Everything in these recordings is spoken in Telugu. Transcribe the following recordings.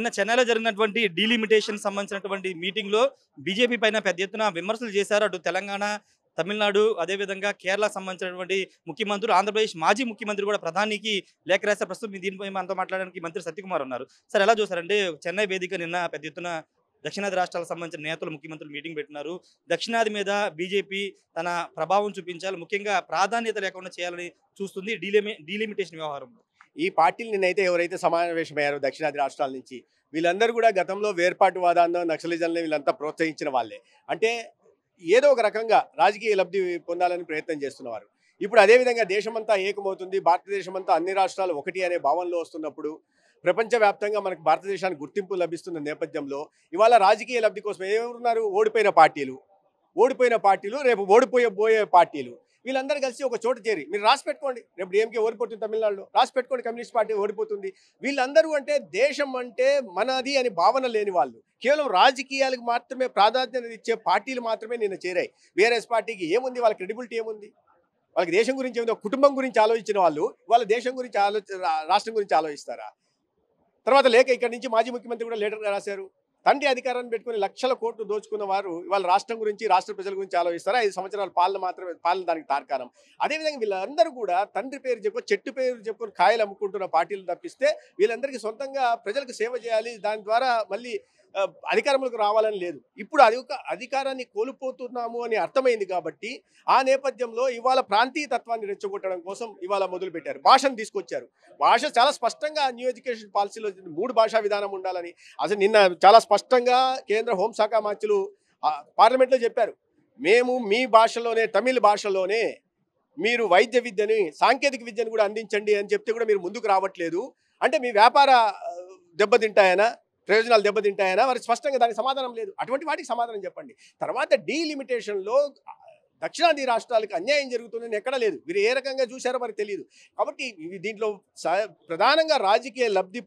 నిన్న చెన్నైలో జరిగినటువంటి డీలిమిటేషన్ సంబంధించినటువంటి మీటింగ్లో బీజేపీ పైన పెద్ద ఎత్తున విమర్శలు చేశారు. అటు తెలంగాణ, తమిళనాడు, అదేవిధంగా కేరళకు సంబంధించినటువంటి ముఖ్యమంత్రులు, ఆంధ్రప్రదేశ్ మాజీ ముఖ్యమంత్రి కూడా ప్రధానికి లేఖ రాశారు. ప్రస్తుతం దీనిపై మనతో మాట్లాడడానికి మంత్రి సత్యకుమార్ ఉన్నారు. సార్, ఎలా చూసారంటే చెన్నై వేదిక నిన్న పెద్ద ఎత్తున దక్షిణాది రాష్ట్రాలకు సంబంధించిన నేతలు, ముఖ్యమంత్రులు మీటింగ్ పెట్టినారు. దక్షిణాది మీద బీజేపీ తన ప్రభావం చూపించాలి, ముఖ్యంగా ప్రాధాన్యత లేకుండా చేయాలని చూస్తుంది డీలిమిటేషన్ వ్యవహారం. ఈ పార్టీలు నిన్నైతే ఎవరైతే సమావేశమయ్యారో దక్షిణాది రాష్ట్రాల నుంచి, వీళ్ళందరూ కూడా గతంలో వేర్పాటువాదాన్ని, నక్సలిజంని వీళ్ళంతా ప్రోత్సహించిన వాళ్ళే. అంటే ఏదో ఒక రకంగా రాజకీయ లబ్ధి పొందాలని ప్రయత్నం చేస్తున్నవారు. ఇప్పుడు అదేవిధంగా దేశమంతా ఏకమవుతుంది, భారతదేశం అంతా అన్ని రాష్ట్రాలు ఒకటి అనే భావనలో వస్తున్నప్పుడు, ప్రపంచవ్యాప్తంగా మనకు భారతదేశానికి గుర్తింపు లభిస్తున్న నేపథ్యంలో ఇవాళ రాజకీయ లబ్ధి కోసం ఎవరున్నారు? ఓడిపోయిన పార్టీలు, రేపు ఓడిపోయే పార్టీలు, వీళ్ళందరూ కలిసి ఒక చోట చేరి మీరు రాసి పెట్టుకోండి. రేపు డిఎంకే ఓడిపోతుంది తమిళనాడులో, రాసి పెట్టుకోండి, కమ్యూనిస్ట్ పార్టీ ఓడిపోతుంది. వీళ్ళందరూ అంటే దేశం అంటే మనది అని భావన లేని వాళ్ళు, కేవలం రాజకీయాలకు మాత్రమే ప్రాధాన్యత ఇచ్చే పార్టీలు మాత్రమే నిన్న చేరాయి. బీఆర్ఎస్ పార్టీకి ఏముంది? వాళ్ళ క్రెడిబిలిటీ ఏముంది? వాళ్ళకి దేశం గురించి ఏముంది? కుటుంబం గురించి ఆలోచించిన వాళ్ళు వాళ్ళ దేశం గురించి రాష్ట్రం గురించి ఆలోచిస్తారా? తర్వాత లేక ఇక్కడి నుంచి మాజీ ముఖ్యమంత్రి కూడా లెటర్ రాశారు. తండ్రి అధికారాన్ని పెట్టుకుని లక్షల కోట్లు దోచుకున్న వారు ఇవాళ రాష్ట్రం గురించి, రాష్ట్ర ప్రజల గురించి ఆలోచిస్తారా? 5 సంవత్సరాల పాలన దానికి తార్కాణం. అదేవిధంగా వీళ్ళందరూ కూడా తండ్రి పేరు చెట్టు పేరు చెప్పుకొని కాయలు అమ్ముకుంటున్న పార్టీలు తప్పిస్తే వీళ్ళందరికీ సొంతంగా ప్రజలకు సేవ చేయాలి, దాని ద్వారా మళ్ళీ అధికారంలోకి రావాలని లేదు. ఇప్పుడు అధికారాన్ని కోల్పోతున్నాము అని అర్థమైంది కాబట్టి ఆ నేపథ్యంలో ఇవాళ ప్రాంతీయ తత్వాన్ని రెచ్చగొట్టడం కోసం ఇవాళ మొదలుపెట్టారు. భాషను తీసుకొచ్చారు. భాష చాలా స్పష్టంగా న్యూ ఎడ్యుకేషన్ పాలసీలో 3 భాషా విధానం ఉండాలని అసలు నిన్న చాలా స్పష్టంగా కేంద్ర హోంశాఖ మంత్రులు పార్లమెంట్లో చెప్పారు. మేము మీ భాషలోనే, తమిళ భాషలోనే మీరు వైద్య విద్యని, సాంకేతిక విద్యను కూడా అందించండి అని చెప్తే కూడా మీరు ముందుకు రావట్లేదు. అంటే మీ వ్యాపార దెబ్బతింటాయనా, ప్రయోజనాలు దెబ్బతింటాయనా? వారికి స్పష్టంగా దానికి సమాధానం లేదు. అటువంటి వాటికి సమాధానం చెప్పండి. తర్వాత డీలిమిటేషన్లో దక్షిణాది రాష్ట్రాలకు అన్యాయం జరుగుతుందని ఎక్కడ లేదు. మీరు ఏ రకంగా చూశారో మరి తెలియదు. కాబట్టి దీంట్లో ప్రధానంగా రాజకీయ లబ్ధి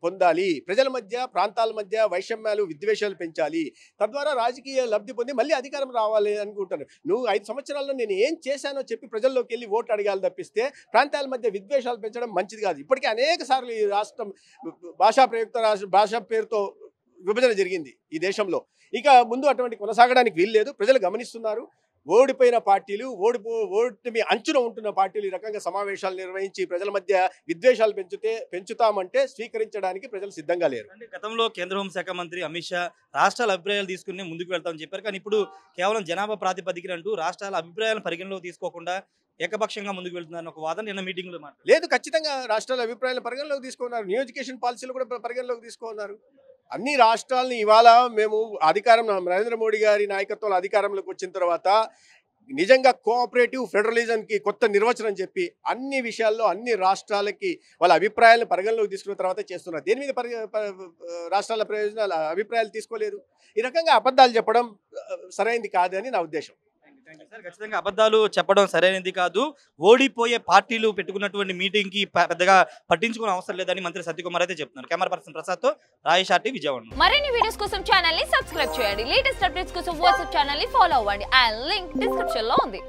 పొందాలి, ప్రజల మధ్య, ప్రాంతాల మధ్య వైషమ్యాలు, విద్వేషాలు పెంచాలి, తద్వారా రాజకీయ లబ్ధి పొంది మళ్ళీ అధికారం రావాలి అనుకుంటారు. నువ్వు 5 సంవత్సరాల్లో నేను ఏం చేశానో చెప్పి ప్రజల్లోకి వెళ్ళి ఓటు అడగాలి తప్పిస్తే ప్రాంతాల మధ్య విద్వేషాలు పెంచడం మంచిది కాదు. ఇప్పటికే అనేక సార్లు ఈ రాష్ట్రం భాషా పేరుతో విభజన జరిగింది ఈ దేశంలో. ఇక ముందు అటువంటి కొనసాగడానికి వీల్లేదు. ప్రజలు గమనిస్తున్నారు. ఓడిపోయిన పార్టీలు, ఓటమి అంచున ఉంటున్న పార్టీలు ఈ రకంగా సమావేశాలు నిర్వహించి ప్రజల మధ్య విద్వేషాలు పెంచుతామంటే స్వీకరించడానికి ప్రజలు సిద్ధంగా లేరు. అంటే గతంలో కేంద్ర హోంశాఖ మంత్రి అమిత్ షా రాష్ట్రాల అభిప్రాయాలు తీసుకుని ముందుకు వెళ్తామని చెప్పారు. కానీ ఇప్పుడు కేవలం జనాభా ప్రాతిపదికన అంటూ రాష్ట్రాల అభిప్రాయాలను పరిగణలోకి తీసుకోకుండా ఏకపక్షంగా ముందుకు వెళ్తున్నారని ఒక వాదన నిన్న మీటింగ్లో లేదు. ఖచ్చితంగా రాష్ట్రాల అభిప్రాయాలను పరిగణలోకి తీసుకున్నారు. న్యూ ఎడ్యుకేషన్ పాలసీలు కూడా పరిగణలోకి తీసుకున్నారు. అన్ని రాష్ట్రాలని ఇవాళ మేము నరేంద్ర మోడీ గారి నాయకత్వంలో అధికారంలోకి వచ్చిన తర్వాత నిజంగా కోఆపరేటివ్ ఫెడరలిజంకి కొత్త నిర్వచనం చెప్పి అన్ని విషయాల్లో అన్ని రాష్ట్రాలకి వాళ్ళ అభిప్రాయాలను పరిగణలోకి తీసుకున్న తర్వాత చేస్తున్నారు. దేని మీద రాష్ట్రాల ప్రయోజనాలు అభిప్రాయాలు తీసుకోలేదు. ఈ రకంగా అబద్ధాలు చెప్పడం సరైనది కాదు అని నా ఉద్దేశం. ఖచ్చితంగా అబద్ధాలు చెప్పడం సరైనది కాదు. ఓడిపోయే పార్టీలు పెట్టుకున్నటువంటి మీటింగ్ కి పెద్దగా పట్టించుకునే అవసరం లేదని మంత్రి సత్యకుమార్ అయితే చెప్తున్నారు. కెమెరా పర్సన్ ప్రసాద్ తో రాయేష్ ఆర్టీ, విజయవాడ. మరిన్ని వీడియోస్ కోసం ఛానల్ ని సబ్స్క్రైబ్ చేయండి. లేటెస్ట్ అప్డేట్స్ కోసం వాట్సాప్ ఛానల్ ని ఫాలో అవ్వండి. ఆ లింక్ డిస్క్రిప్షన్ లో ఉంది.